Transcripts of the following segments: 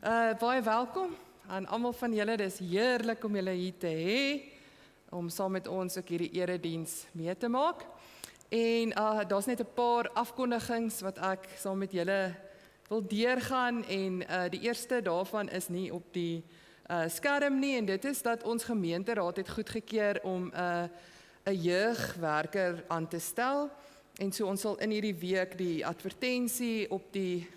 Baie welkom aan almal van julle. Dis heerlik om julle hier te hê, om saam met ons ook hierdie erediens mee te maak. En daar's net 'n paar afkondigings wat ek saam met julle wil deurgaan en die eerste daarvan is nie op die skerm nie en dit is dat ons gemeenteraad het goedgekeur om 'n jeugwerker aan te stel. En so ons sal in hierdie week die advertensie op die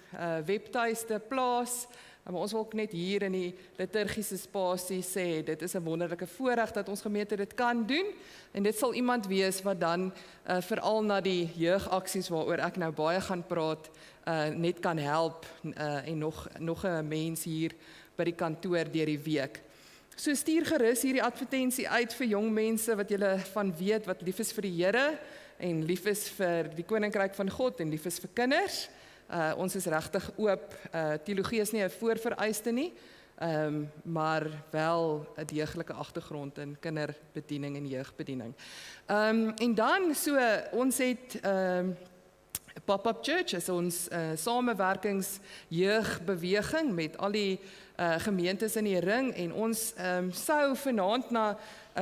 webtuiste plaas. Maar ons wil ook net hier in die liturgiese spasie sê, dit is 'n wonderlike voorreg dat ons gemeente dit kan doen. En dit sal iemand wees wat dan veral na die jeugaksies waaroor ek nou baie gaan praat, net kan help en nog 'n mens hier by die kantoor deur die week. So stuur gerus hierdie advertensie uit vir jong mense wat julle van weet wat lief is vir die Here en lief is vir die koninkryk van God en lief is vir kinders. Ons is regtig oop. Teologie is nie 'n voorvereiste nie, maar wel 'n deeglike agtergrond in kinderbediening en jeugbediening. En dan so ons het Pop-up Church is ons samewerkingsjeugbeweging met al die gemeentes in die ring en ons sou vanaand na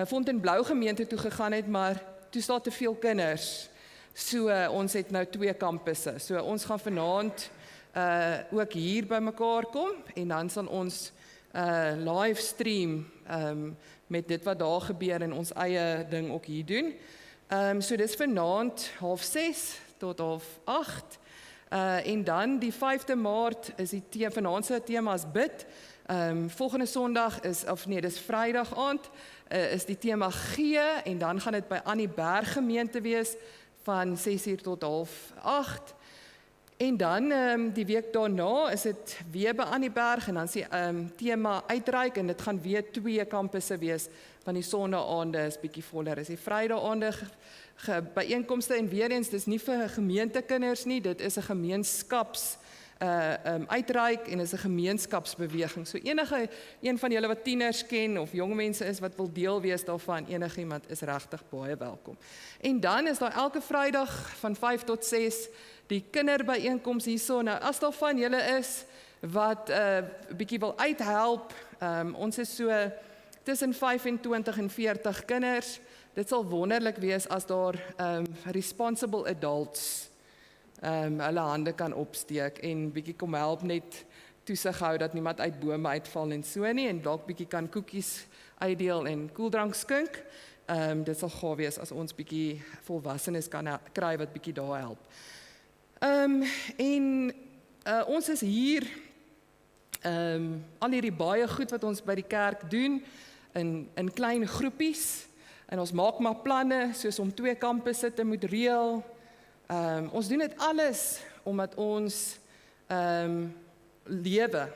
Fontainebleau gemeente toe gegaan het, maar toe staan te veel kinders. So ons het nou 2 kampusse. So ons gaan vanaand ook hier by mekaar kom en dan sal ons livestream met dit wat daar gebeur en ons eie ding ook hier doen. So dis vanaand 6:30 tot 8:30. En dan die 5de Maart is die vanaand se tema is bid. Volgende Sondag dis Vrydag aand, is die tema gee en dan gaan dit by Annie Berg gemeente wees van 6:00 tot 7:30. En dan die week daarna is dit weer by Annie Berg en dan is die tema uitreik en dit gaan weer 2 kampusse wees van die sonnaande is bietjie voller. Is die Vrydaande byeenkomste en weer eens dis nie vir gemeentekinders nie, dit is 'n gemeenskaps uitreik en is 'n gemeenskapsbeweging. So enige een van julle wat tieners ken of jong mense is wat wil deel wees daarvan, enigiemand is regtig baie welkom. En dan is daar elke Vrydag van 5 tot 6 die kinderbyeenkoms hierso. Nou as daar van julle is wat 'n bietjie wil uithelp, ons is so tussen 25 en 40 kinders. Dit sal wonderlik wees as daar responsible adults hulle hande kan opsteek en bietjie kom help net toesig hou dat niemand uit bome uitval en so nie en dalk bietjie kan koekies uitdeel en koeldrank skink. Dit sal gaaf wees as ons bietjie volwassenes kan kry wat bietjie daar help. Ons is hier al hierdie baie goed wat ons by die kerk doen in klein groepies en ons maak maar planne soos om 2 kampusse te moet reël. Ons doen dit alles omdat ons lewe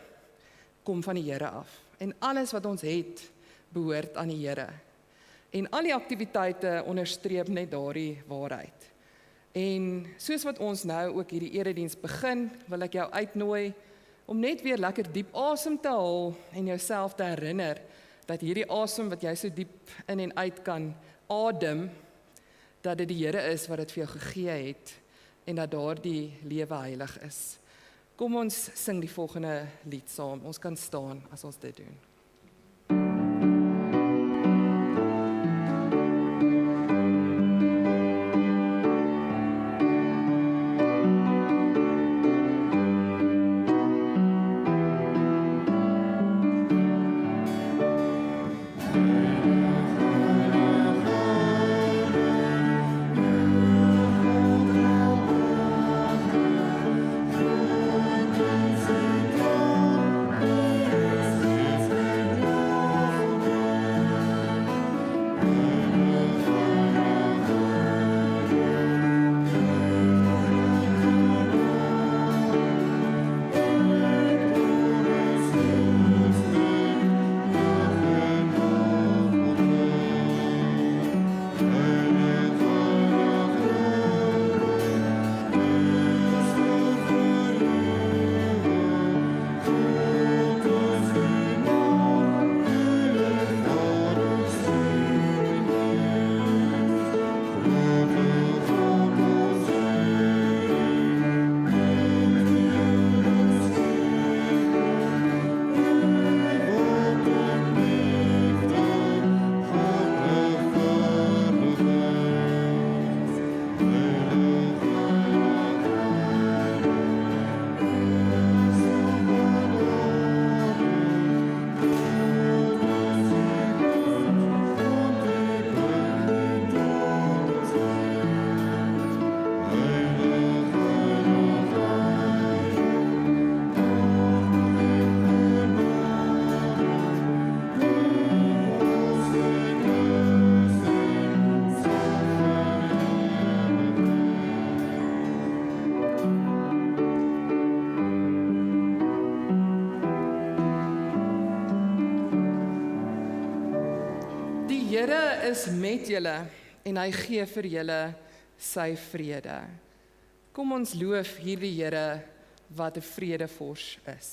kom van die Here af. En alles wat ons het, behoort aan die Here. En al die aktiwiteite onderstreep net daardie waarheid. En soos wat ons nou ook hierdie erediens begin, wil ek jou uitnooi om net weer lekker diep asem te haal en jouself te herinner dat hierdie asem wat jy so diep in en uit kan adem, dat dit die Here is wat dit vir jou gegee het en dat daardie lewe heilig is. Kom ons sing die volgende lied saam. Ons kan staan as ons dit doen. Here is met julle en hy gee vir julle sy vrede. Kom ons loof hierdie Here wat 'n vredevors is.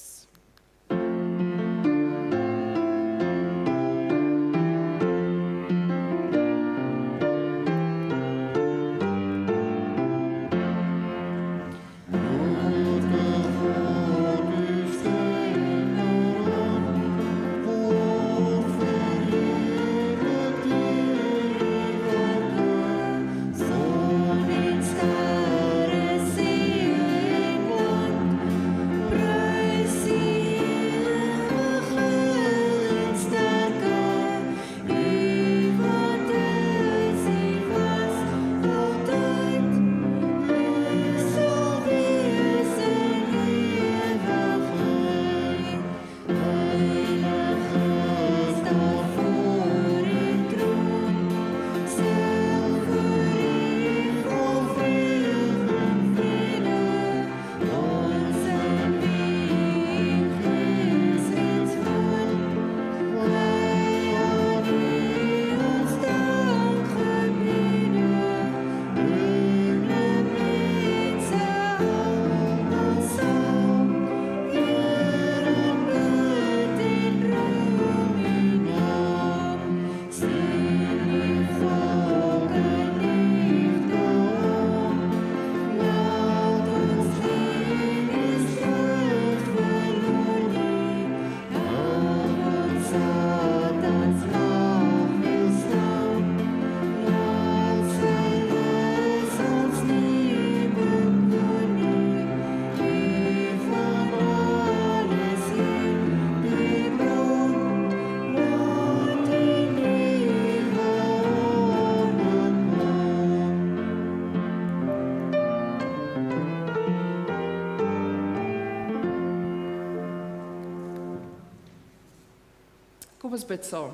Kom ons bid saam.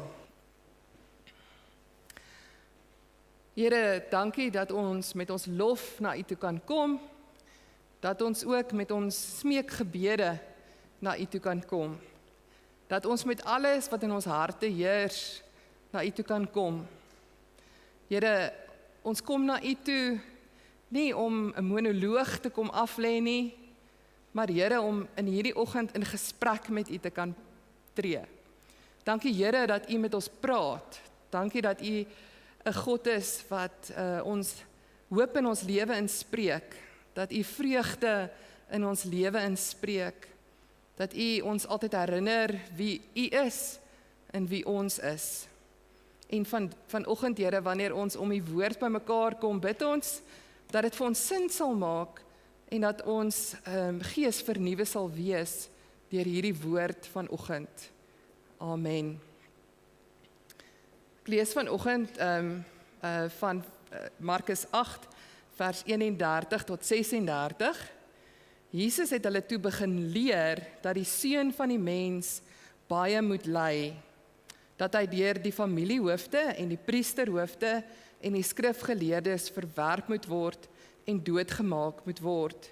Here, dankie dat ons met ons lof na U toe kan kom, dat ons ook met ons smeekgebede na U toe kan kom, dat ons met alles wat in ons harte heers na U toe kan kom. Here, ons kom na U toe nie om 'n monoloog te kom aflê nie, maar Here, om in hierdie oggend in gesprek met U te kan tree. Dankie Here dat U met ons praat. Dankie dat U 'n God is wat ons hoop in ons lewe inspreek. Dat U vreugde in ons lewe inspreek. Dat U ons altyd herinner wie U is en wie ons is. En vanoggend Here, wanneer ons om U woord bymekaar kom, bid ons dat dit vir ons sin sal maak en dat ons gees vernuwe sal wees deur hierdie woord vanoggend. Amen. Ek lees vanoggend van Markus 8, vers 31 tot 36. Jesus het hulle toe begin leer dat die Seun van die mens baie moet ly, dat hy deur die familiehoofde en die priesterhoofde en die skrifgeleerdes verwerp moet word en doodgemaak moet word,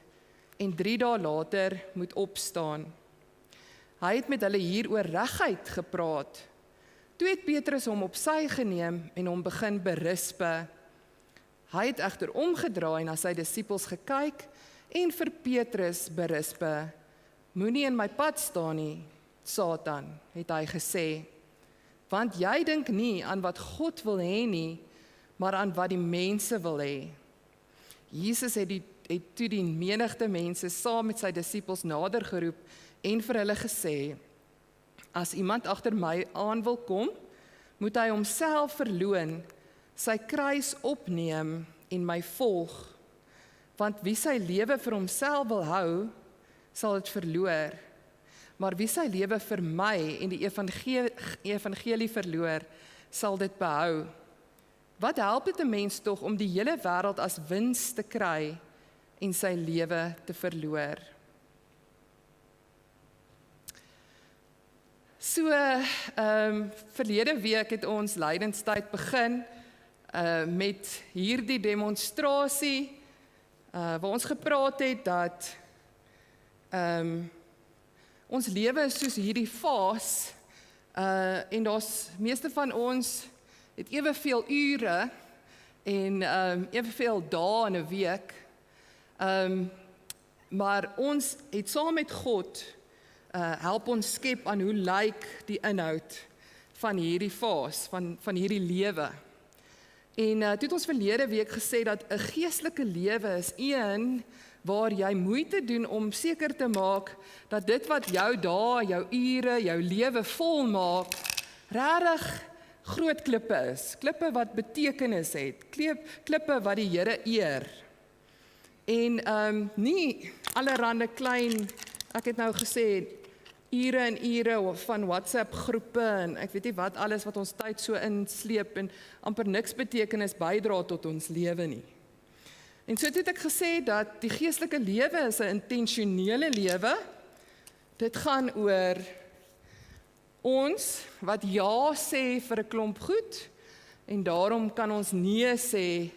en 3 dae later moet opstaan. Hy het met hulle hier oor regheid gepraat. Toe het Petrus hom op sy geneem en hom begin berispe. Hy het egter omgedraai na sy disippels gekyk en vir Petrus berispe. Moenie in my pad staan nie, Satan, het hy gesê. Want jy dink nie aan wat God wil hê nie, maar aan wat die mense wil hê. Jesus het toe die menigte mense saam met sy disippels nader geroep en vir hulle gesê, as iemand agter my aan wil kom, moet hy homself verloon, sy kruis opneem en my volg. Want wie sy lewe vir homself wil hou, sal dit verloor. Maar wie sy lewe vir my en die evangelie verloor, sal dit behou. Wat help dit 'n mens tog om die hele wêreld as wins te kry en sy lewe te verloor? So, verlede week het ons lydenstyd begin met hierdie demonstrasie, waar ons gepraat het dat ons lewe is soos hierdie vaas, en daar's meeste van ons het eweveel ure en eweveel dae in 'n week. Maar ons het saam met God help ons skep aan hoe lyk die inhoud van hierdie fase, van hierdie lewe. En toe het ons verlede week gesê dat 'n geestelike lewe is een waar jy moeite doen om seker te maak dat dit wat jou dae, jou ure, jou lewe vol maak, regtig groot klippe is. Klippe wat betekenis het, klippe wat die Here eer. En nie allerhande klein, ek het nou gesê, ure en ure van WhatsApp groepe en ek weet nie wat alles wat ons tyd so insleep en amper niks betekenis bydra tot ons lewe nie. En so het ek gesê dat die geestelike lewe is 'n intentionele lewe. Dit gaan oor ons wat ja sê vir 'n klomp goed en daarom kan ons nee sê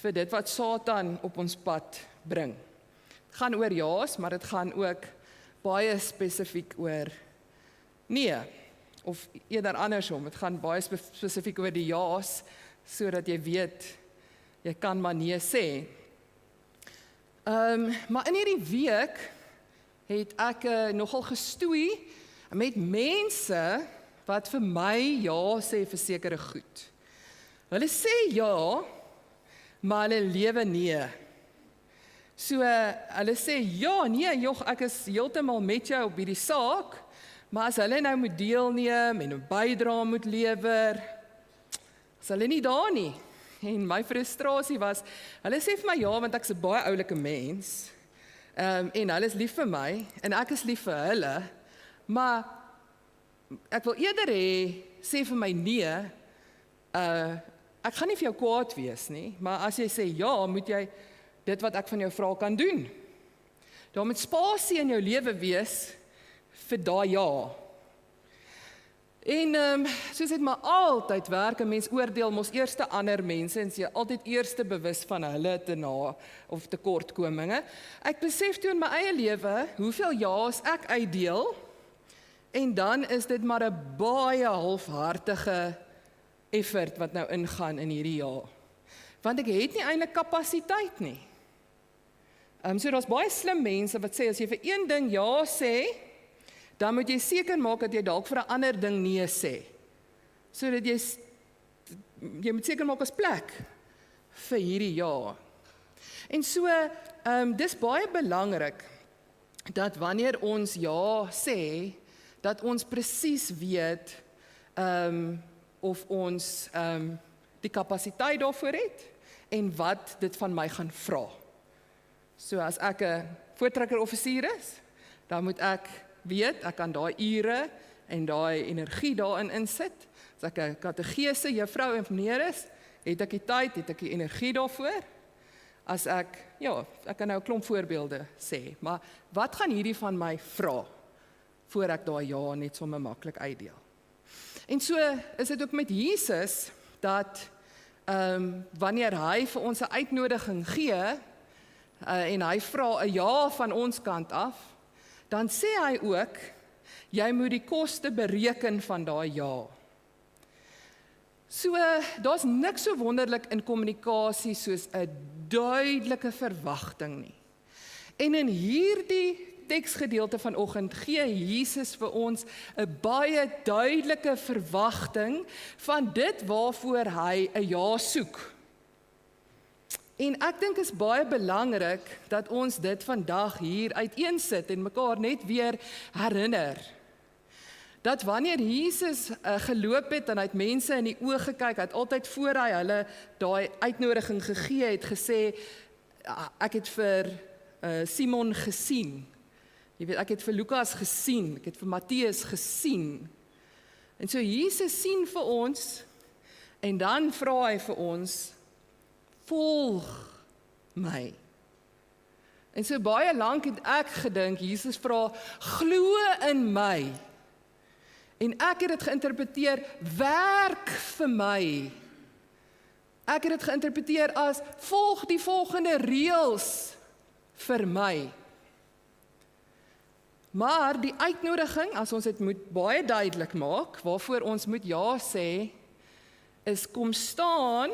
vir dit wat Satan op ons pad bring. Dit gaan oor ja's, maar dit gaan ook baie spesifiek oor nee, of eerder andersom, dit gaan baie spesifiek oor die ja's, sodat jy weet, jy kan maar nee sê. Maar in hierdie week het ek nogal gestoei met mense wat vir my ja sê vir sekere goed. Hulle sê ja, maar hulle lewe nee. So, hulle sê, ja, nee, jog, ek is heeltemal met jou op hierdie saak, maar as hulle nou moet deelneem en 'n bydrae moet lewer, is hulle nie daar nie. En my frustrasie was, hulle sê vir my ja, want ek's 'n baie oulike mens, en hulle is lief vir my, en ek is lief vir hulle, maar ek wil eerder sê vir my nee, ek gaan nie vir jou kwaad wees nie, maar as jy sê ja, moet jy dit wat ek van jou vra kan doen. Daar moet spasie in jou lewe wees vir daai ja. En soos dit maar altyd werk, 'n mens oordeel mos eers ander mense en jy altyd eers bewus van hulle of tekortkominge. Ek besef toe in my eie lewe hoeveel ja's ek uitdeel en dan is dit maar 'n baie halfhartige effort wat nou ingaan in hierdie ja. Want ek het nie eintlik kapasiteit nie. So daar's baie slim mense wat sê, as jy vir een ding ja sê, dan moet jy seker maak dat jy dalk vir 'n ander ding nee sê. Sodat jy moet seker maak as plek vir hierdie ja. En so, dis baie belangrik, dat wanneer ons ja sê, dat ons presies weet, of ons die kapasiteit daarvoor het, en wat dit van my gaan vra. So as ek 'n voortrekker-offisier is, dan moet ek weet, ek kan daai ure en daai energie daarin insit. As ek 'n kategese juffrou en meneer is, het ek die tyd, het ek die energie daarvoor. As ek kan nou 'n klomp voorbeelde sê, maar wat gaan hierdie van my vra, voor ek daai ja net sommer maklik uitdeel? En so is dit ook met Jesus, dat wanneer hy vir ons 'n uitnodiging gee, en hy vra 'n ja van ons kant af, dan sê hy ook, jy moet die koste bereken van daai ja. So, daar's niks so wonderlik in kommunikasie soos 'n duidelike verwagting nie. En in hierdie teksgedeelte vanoggend gee Jesus vir ons 'n baie duidelike verwagting van dit waarvoor hy 'n ja soek. En ek dink is baie belangrik dat ons dit vandag hier uiteensit en mekaar net weer herinner. Dat wanneer Jesus geloop het en hy het mense in die oë gekyk, hy het altyd voor hy hulle daai uitnodiging gegee het, gesê, ek het vir Simon gesien. Jy weet, ek het vir Lukas gesien, ek het vir Matteus gesien. En so Jesus sien vir ons, en dan vra hy vir ons, volg my. En so baie lank het ek gedink, Jesus vra, glo in my. En ek het dit geïnterpreteer, werk vir my. Ek het dit geïnterpreteer as, volg die volgende reëls vir my. Maar die uitnodiging, as ons dit moet baie duidelik maak, waarvoor ons moet ja sê, is kom staan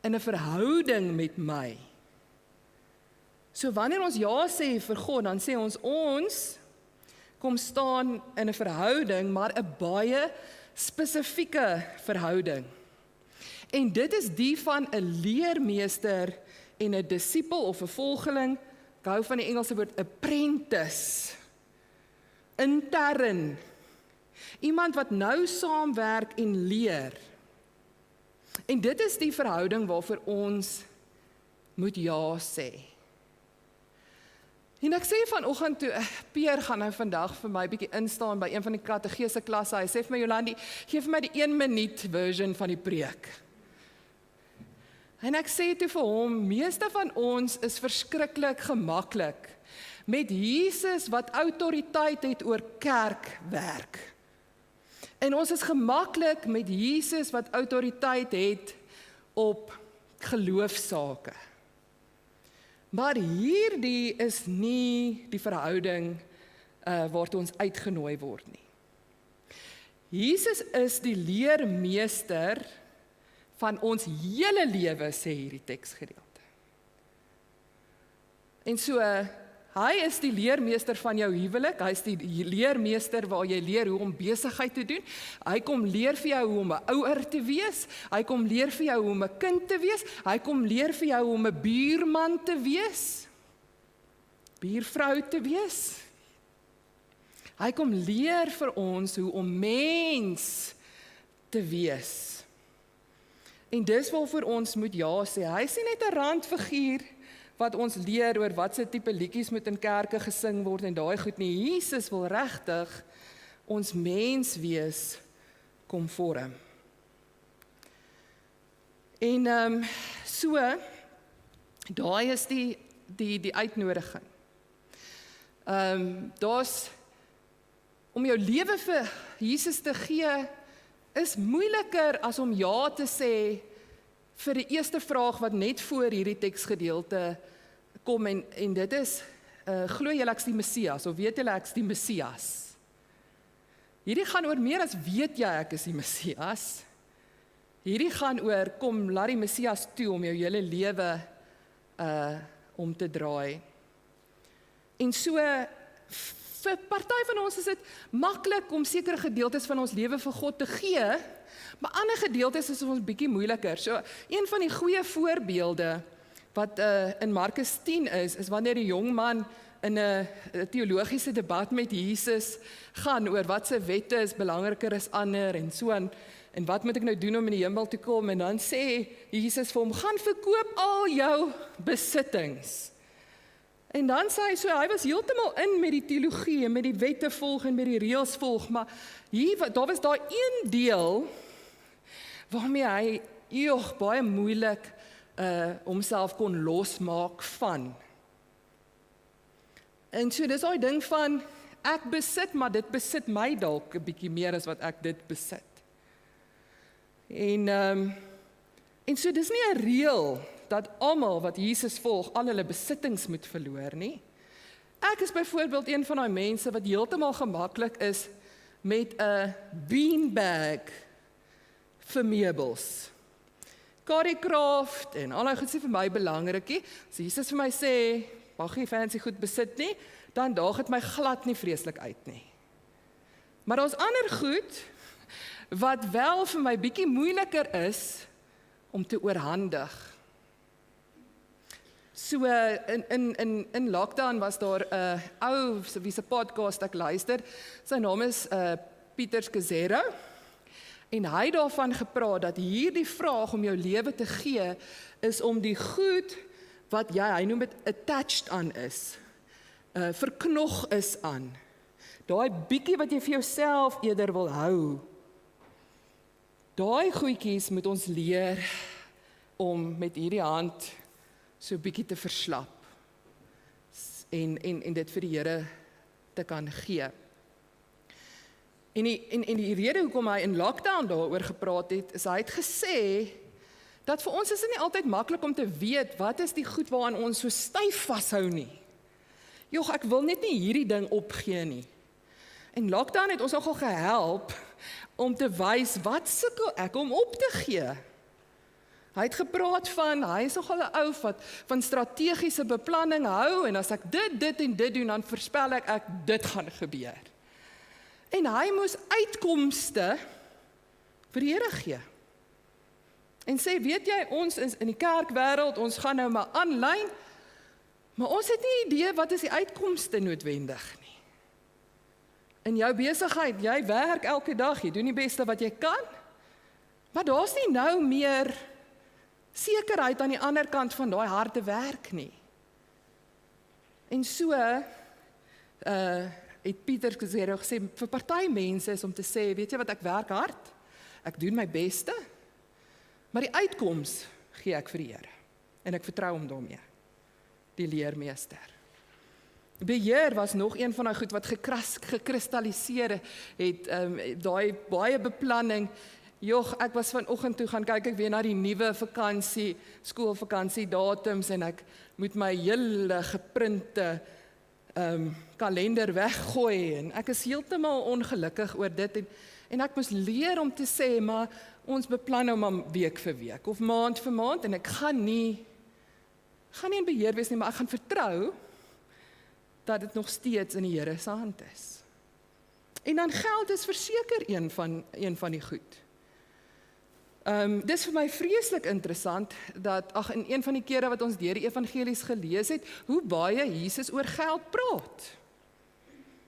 in 'n verhouding met my. So wanneer ons ja sê vir God, dan sê ons kom staan in 'n verhouding, maar 'n baie spesifieke verhouding. En dit is die van 'n leermeester en 'n disipel of 'n volgeling. Ek hou van die Engelse woord apprentice. Intern. Iemand wat nou saamwerk en leer. En dit is die verhouding waarvoor ons moet ja sê. En ek sê vanoggend toe, Pierre gaan nou vandag vir my bietjie instaan by een van die kategese klasse. Hy sê vir my, Jolandi, gee vir my die 1 minuut version van die preek. En ek sê toe vir hom, meeste van ons is verskriklik gemaklik met Jesus wat autoriteit het oor kerkwerk. En ons is gemaklik met Jesus wat autoriteit het op geloofsake. Maar hierdie is nie die verhouding waartoe ons uitgenooi word nie. Jesus is die leermeester van ons hele lewe, sê hierdie teksgedeelte. En so, hy is die leermeester van jou huwelik, hy is die leermeester waar jy leer hoe om besigheid te doen, hy kom leer vir jou hoe om 'n ouer te wees, hy kom leer vir jou hoe om 'n kind te wees, hy kom leer vir jou hoe om 'n buurman te wees, buurvrou te wees. Hy kom leer vir ons hoe om mens te wees. En dis waarvoor ons moet ja sê. Hy is nie net 'n randfiguur wat ons leer oor wat se tipe liedjies moet in kerke gesing word en daai goed nie. Jesus wil regtig ons mens wees kom vorm. En so, daai is die uitnodiging. Daar's om jou lewe vir Jesus te gee, is moeiliker as om ja te sê vir die eerste vraag wat net voor hierdie teksgedeelte kom en dit is, glo julle ek's die Messias, of weet julle ek's die Messias? Hierdie gaan oor meer as weet jy ek is die Messias. Hierdie gaan oor, kom laat die Messias toe om jou hele lewe om te draai. En so, vir party van ons is dit maklik om sekere gedeeltes van ons lewe vir God te gee, maar ander gedeeltes is ons bietjie moeiliker. So, een van die goeie voorbeelde wat in Markus 10 is wanneer die jong man in 'n teologiese debat met Jesus gaan oor wat se wette is belangriker as ander en so aan, en wat moet ek nou doen om in die hemel te kom, en dan sê Jesus vir hom, gaan verkoop al jou besittings. En dan sê hy so, hy was heeltemal in met die teologie en met die wette volg en met die reëls volg, maar daar was daar een deel waarmee hy baie moeilik homself kon losmaak van. En so dis daai ding van, ek besit, maar dit besit my dalk 'n bietjie meer as wat ek dit besit. En so dis nie 'n reël dat almal wat Jesus volg, al hulle besittings moet verloor nie. Ek is byvoorbeeld een van daai mense wat heeltemal gemaklik is met 'n beanbag vir meubels. Carrycraft en al daai goed is vir my belangrik nie. As Jesus vir my sê, mag nie fancy goed besit nie, dan daag dit my glad nie vreeslik uit nie. Maar daar's ander goed wat wel vir my bietjie moeiliker is om te oorhandig. So in lockdown was daar 'n ou wie se podcast ek luister. Sy naam is Pieter Scazzero. En hy het daarvan gepraat dat hierdie vraag om jou lewe te gee is om die goed wat hy noem dit attached aan is, verknog is aan. Daai bietjie wat jy vir jouself eerder wil hou. Daai goedjies moet ons leer om met hierdie hand so bietjie te verslap en dit vir die Here te kan gee. En die rede hoekom hy in lockdown daaroor gepraat het, is hy het gesê dat vir ons is dit nie altyd maklik om te weet wat is die goed waaraan ons so styf vashou nie. Ek wil net nie hierdie ding opgee nie. En lockdown het ons nogal gehelp om te wys wat sukkel ek om op te gee. Hy het gepraat van, hy is nogal 'n ou wat van strategiese beplanning hou, en as ek dit en dit doen, dan voorspel ek dit gaan gebeur. En hy moes uitkomste vir die Here gee. En sê, weet jy, ons is in die kerkwêreld, ons gaan nou maar aanlyn, maar ons het nie idee wat is die uitkomste noodwendig nie. In jou besigheid, jy werk elke dag, jy doen die beste wat jy kan, maar daar's nie nou meer sekerheid aan die ander kant van daai harde werk nie. En so het Pieter gesê, vir party mense is om te sê, weet jy wat, ek werk hard, ek doen my beste, maar die uitkoms gee ek vir die Here. En ek vertrou hom daarmee, die leermeester. Beheer was nog een van die goed wat gekristalliseer het, daai baie beplanning. Joh, ek was vanoggend toe gaan kyk ek weer na die nuwe vakansie, skoolvakansie datums, en ek moet my hele geprinte kalender weggooi, en ek is heeltemal ongelukkig oor dit, en ek moes leer om te sê, maar ons beplan nou maar week vir week, of maand vir maand, en ek gaan nie in beheer wees nie, maar ek gaan vertrou, dat dit nog steeds in die Here se hand is. En dan geld is verseker een van die goed. Dis vir my vreeslik interessant, dat, in een van die kere wat ons deur die evangelies gelees het, hoe baie Jesus oor geld praat.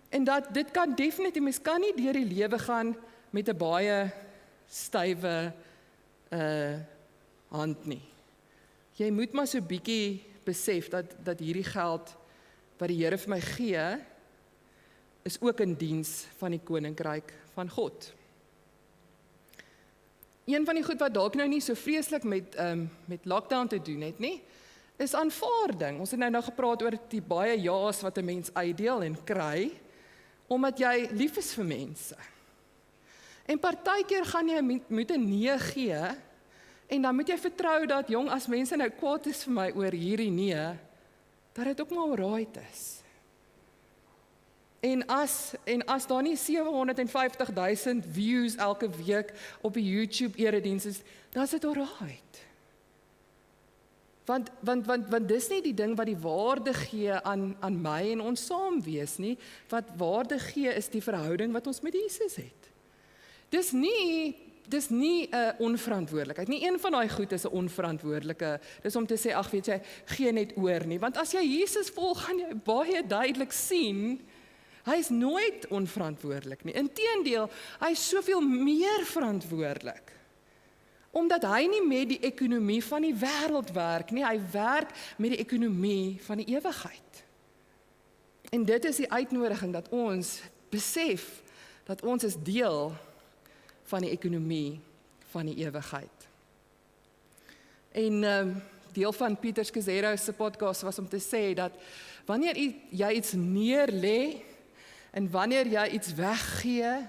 En dat dit kan definitief, mens kan nie deur die lewe gaan met 'n baie stywe hand nie. Jy moet maar so bietjie besef, dat hierdie geld, wat die Here vir my gee, is ook in diens van die koninkryk van God. Een van die goed wat dalk nou nie so vreeslik met lockdown te doen het nie, is aanvaarding. Ons het nou gepraat oor die baie ja's wat 'n mens uitdeel en kry, omdat jy lief is vir mense. En partykeer gaan jy moet 'n nee gee, en dan moet jy vertrou dat, jong, as mense nou kwaad is vir my oor hierdie nee, dat dit ook maar alright is. En as daar nie 750,000 views elke week op die YouTube erediens is, dan is dit alright. Want dis nie die ding wat die waarde gee aan my en ons saam wees nie. Wat waarde gee is die verhouding wat ons met Jesus het. Dis nie 'n onverantwoordelikheid. Nie een van daai goed is 'n onverantwoordelike. Dis om te sê, ag weet jy, gee net oor nie. Want as jy Jesus volg, gaan jy baie duidelik sien, hy is nooit onverantwoordelik nie. Inteendeel, hy is soveel meer verantwoordelik. Omdat hy nie met die ekonomie van die wêreld werk nie, hy werk met die ekonomie van die ewigheid. En dit is die uitnodiging dat ons besef dat ons is deel van die ekonomie van die ewigheid. En deel van Pieter Scazzero se podcast was om te sê dat wanneer jy iets neerlê en wanneer jy iets weggee,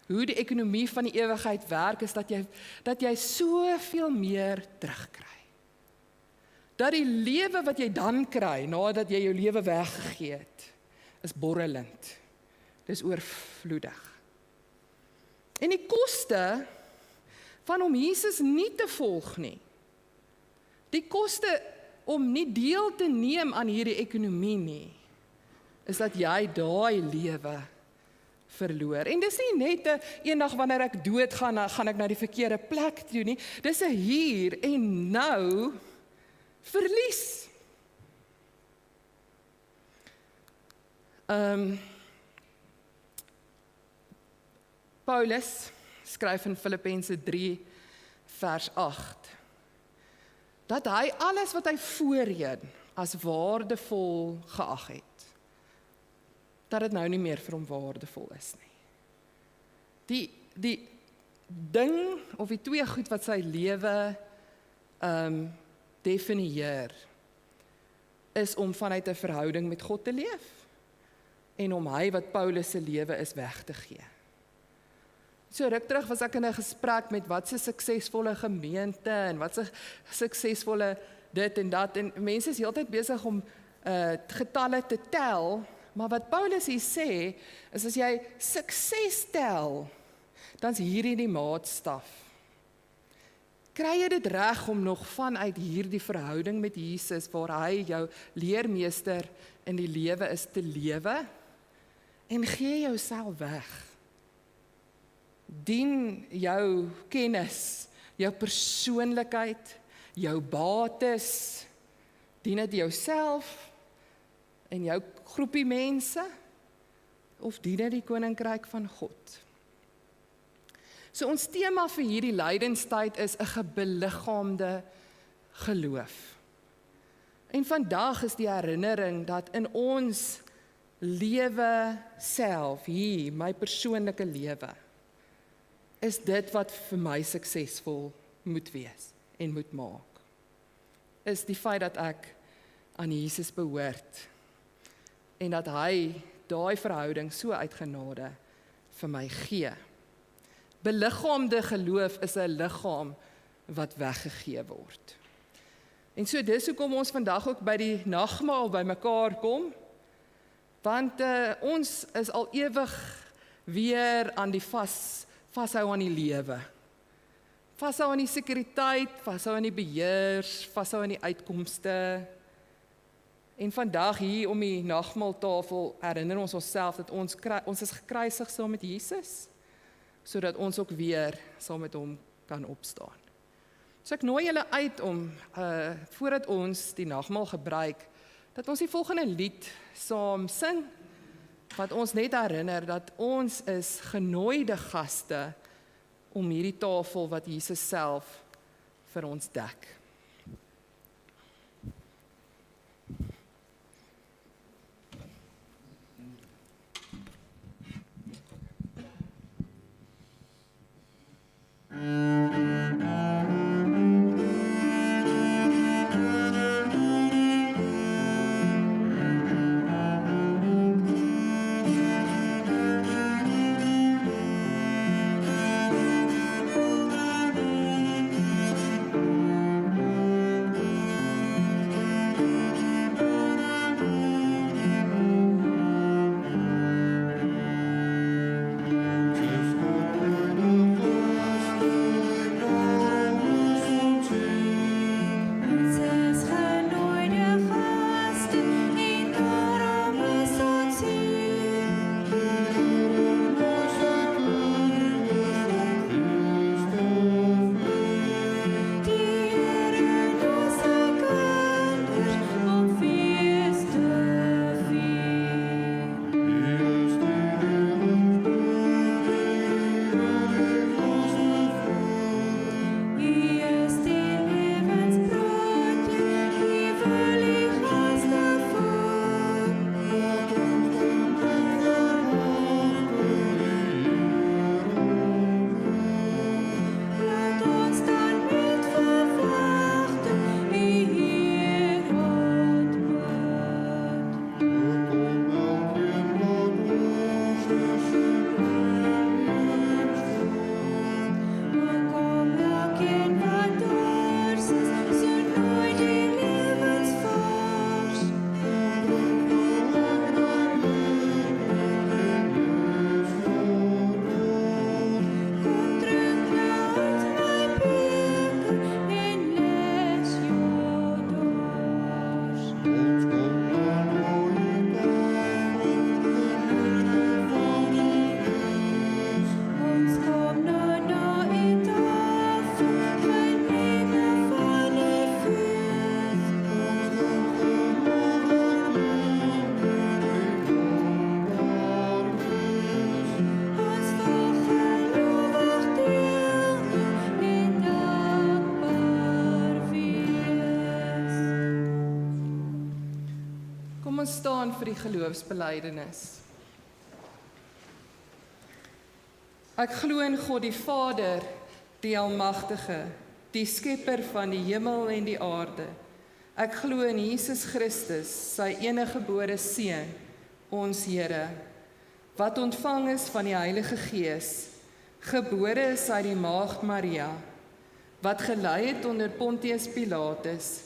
hoe die ekonomie van die ewigheid werk, is dat jy soveel meer terugkry. Dat die lewe wat jy dan kry, nadat jy jou lewe weggegee het, is borrelend. Dis oorvloedig. En die koste van om Jesus nie te volg nie, die koste om nie deel te neem aan hierdie ekonomie nie, is dat jy daai lewe verloor. En dis nie net eendag wanneer ek doodgaan, dan gaan ek na die verkeerde plek toe nie. Dis 'n hier en nou verlies. Paulus skryf in Filippense 3 vers 8, dat hy alles wat hy voorheen as waardevol geag het, dat dit nou nie meer vir hom waardevol is nie. Die ding, of die twee goed wat sy lewe definieer, is om vanuit 'n verhouding met God te leef, en om hy wat Paulus se lewe is weg te gee. So ruk terug was ek in 'n gesprek met wat 'n suksesvolle gemeente, en wat 'n suksesvolle dit en dat, en mense is heeltyd besig om getalle te tel, maar wat Paulus hier sê, is as jy sukses tel, dan's hierdie die maatstaf. Kry jy dit reg om nog vanuit hierdie verhouding met Jesus, waar hy jou leermeester in die lewe is, te lewe? En gee jouself weg. Dien jou kennis, jou persoonlikheid, jou bates, dien dit jouself en jou groepie mense, of dien dit die koninkryk van God? So ons tema vir hierdie lydenstyd is 'n gebeliggaamde geloof. En vandag is die herinnering dat in ons lewe self, hier, my persoonlike lewe, is dit wat vir my suksesvol moet wees en moet maak. Is die feit dat ek aan Jesus behoort en dat hy daai verhouding so uit genade vir my gee. Beliggaamde geloof is 'n liggaam wat weggegee word. En so dis hoekom ons vandag ook by die nagmaal bymekaar kom, want ons is al ewig weer aan die vashou aan die lewe. Vashou aan die sekuriteit, vashou aan die beheers, vashou aan die uitkomste. En vandag hier om die nagmaaltafel herinner ons onsself dat ons is gekruisig saam met Jesus, sodat ons ook weer saam met hom kan opstaan. So ek nooi julle uit om, voordat ons die nagmaal gebruik, dat ons die volgende lied saam sing, wat ons net herinner dat ons is genooide gaste om hierdie tafel wat Jesus self vir ons dek. Kom ons staan vir die geloofsbelijdenis. Ek glo in God die Vader, die Almagtige, die Skepper van die hemel en die aarde. Ek glo in Jesus Christus, sy eniggebore Seun, ons Here, wat ontvang is van die Heilige Gees, gebore is uit die Maagd Maria, wat gelei het onder Pontius Pilatus,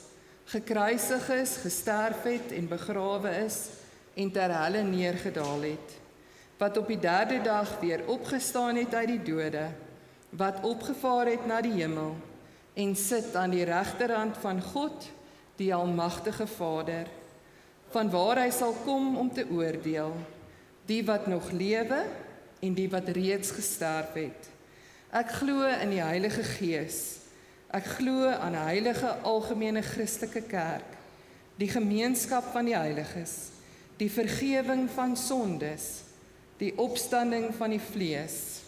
gekruisig is, gesterf het en begrawe is en ter helle neergedaal het, wat op die derde dag weer opgestaan het uit die dode, wat opgevaar het na die hemel en sit aan die regterhand van God, die almagtige Vader, vanwaar hy sal kom om te oordeel, die wat nog lewe en die wat reeds gesterf het. Ek glo in die Heilige Gees. Ek glo aan 'n heilige algemene Christelike kerk, die gemeenskap van die heiliges, die vergewing van sondes, die opstanding van die vlees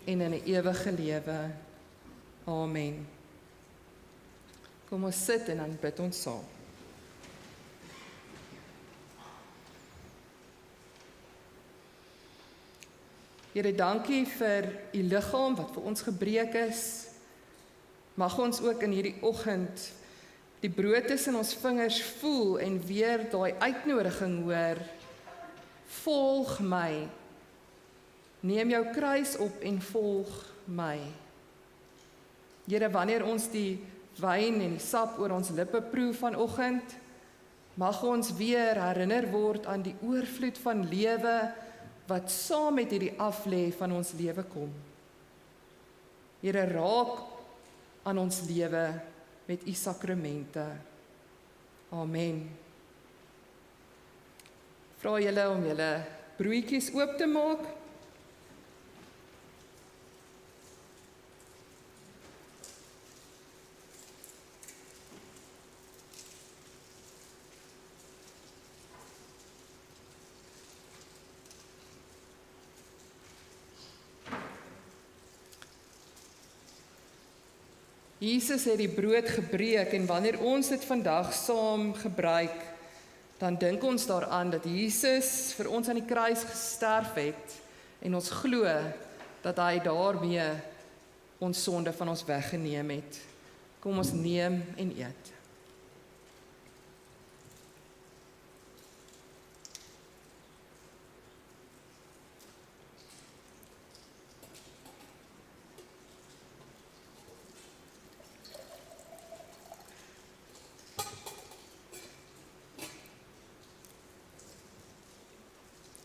en in 'n ewige lewe. Amen. Kom ons sit en dan bid ons saam. Here, dankie vir u liggaam wat vir ons gebreek is. Mag ons ook in hierdie oggend die brood tussen ons vingers voel en weer daai uitnodiging hoor. Volg my. Neem jou kruis op en volg my. Here, wanneer ons die wyn en die sap oor ons lippe proe vanoggend, mag ons weer herinner word aan die oorvloed van lewe wat saam met hierdie aflê van ons lewe kom. Here, raak aan ons lewe met u sakramente. Amen. Vra julle om julle broodjies oop te maak. Jesus het die brood gebreek en wanneer ons dit vandag saam gebruik, dan dink ons daaraan dat Jesus vir ons aan die kruis gesterf het en ons glo dat hy daarmee ons sonde van ons weggeneem het. Kom ons neem en eet.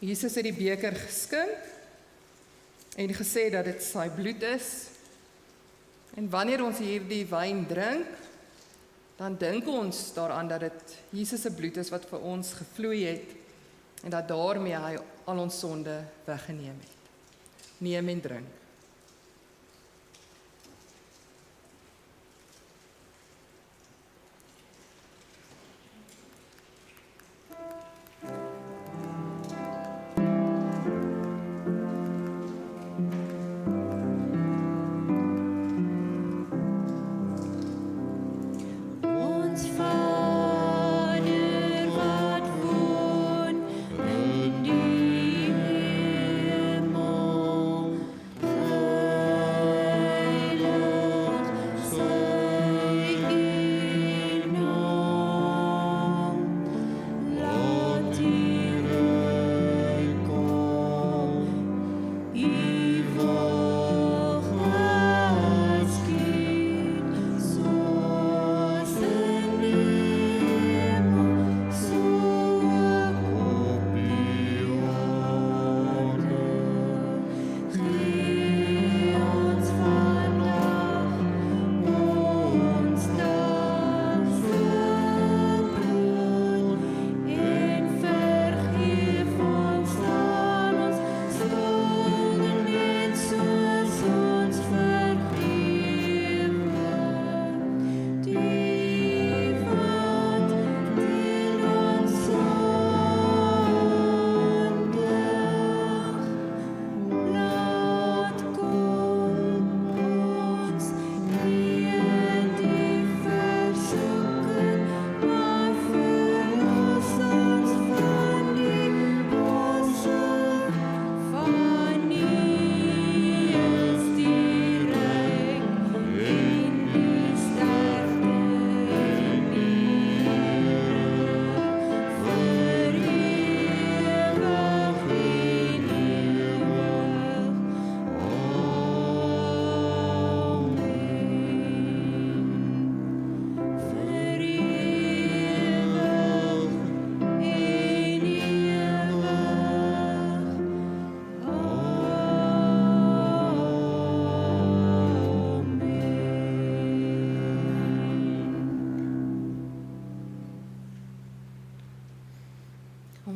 Jesus het die beker geskink en gesê dat dit sy bloed is. En wanneer ons hierdie wyn drink, dan dink ons daaraan dat dit Jesus se bloed is wat vir ons gevloei het en dat daarmee hy al ons sonde weggeneem het. Neem en drink. Vader wat woon in die hemel,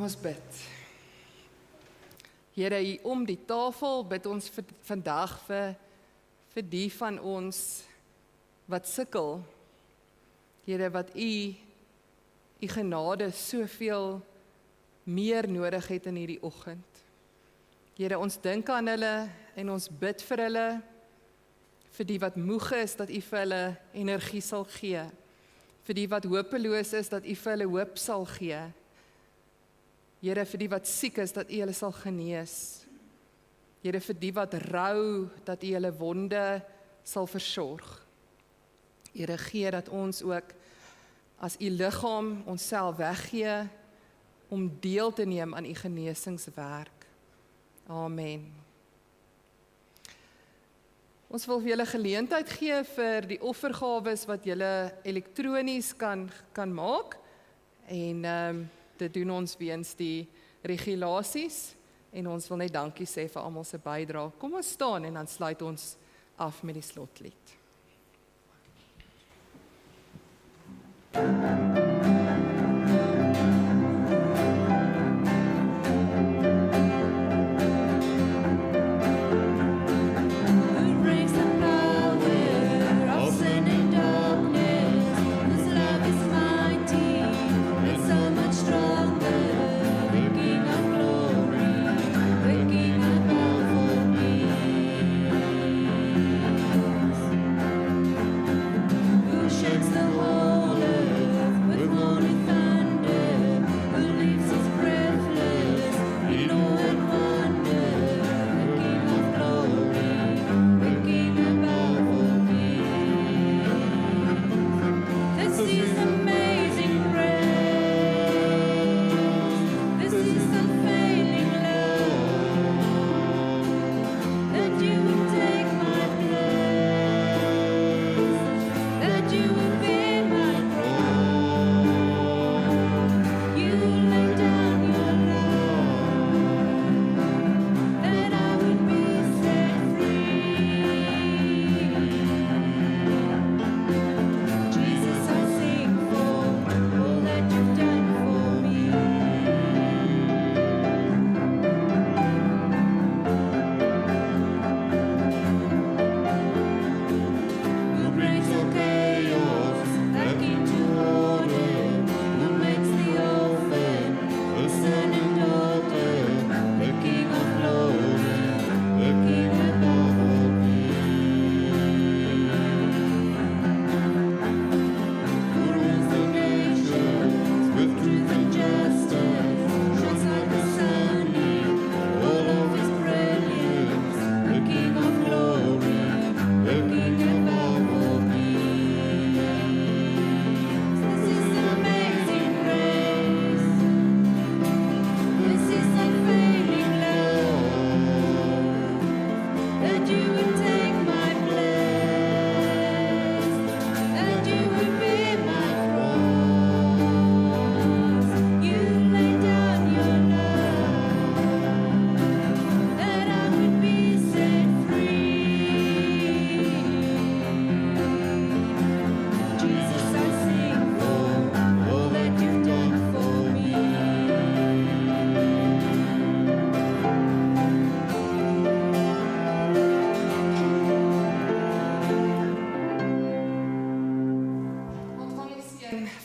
Kom ons bid. Here, hier om die tafel bid ons vandag vir die van ons wat sukkel. Here, wat u genade soveel meer nodig het in hierdie oggend. Here, ons dink aan hulle en ons bid vir hulle, vir die wat moeg is, dat u vir hulle energie sal gee. Vir die wat hopeloos is, dat u vir hulle hoop sal gee. Here, vir die wat siek is, dat u hulle sal genees. Here, vir die wat rou, dat u hulle wonde sal versorg. Here, gee dat ons ook as u liggaam onsself weggee om deel te neem aan u genesingswerk. Amen. Ons wil vir julle geleentheid gee vir die offergawes wat julle elektronies kan maak. En dit doen ons weens die regulasies. En ons wil net dankie sê vir almal se bydrae. Kom ons staan en dan sluit ons af met die slotlied.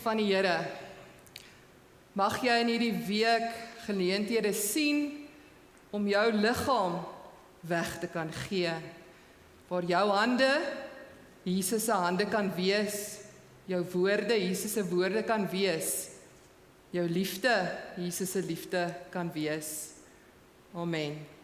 Van die Here. Mag jy in hierdie week geleenthede sien om jou liggaam weg te kan gee. Waar jou hande Jesus se hande kan wees, jou woorde Jesus se woorde kan wees, jou liefde Jesus se liefde kan wees. Amen.